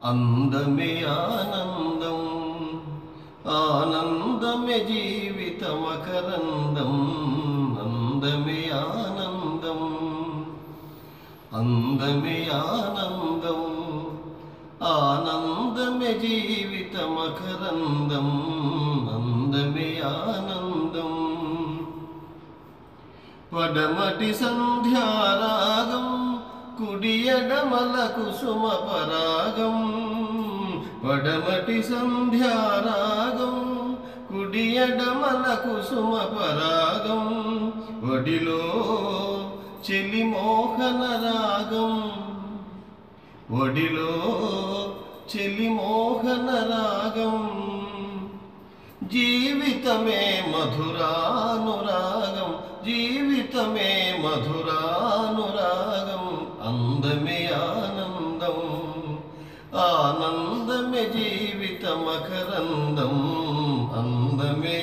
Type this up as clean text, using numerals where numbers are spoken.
అందమే ఆనందం, ఆనందమే జీవితమకరందం. అందమే ఆనందం, అందమే ఆనందం, ఆనందమే జీవితమకరందం. అందమే ఆనందం. పడమటి సంధ్యారాగం, కుడి ఎడమల కుసుమ పరాగం. పడమటి సంధ్యారాగం, కుడి ఎడమల కుసుమ పరాగం. ఒడిలో చెలి మోహన రాగం, ఒడిలో చెలి మోహన రాగం. జీవితమే మధురానురాగం, జీవితమే మధురానురాగం. అందమే ఆనందం, ఆనందమే జీవితమకరందం. అందమే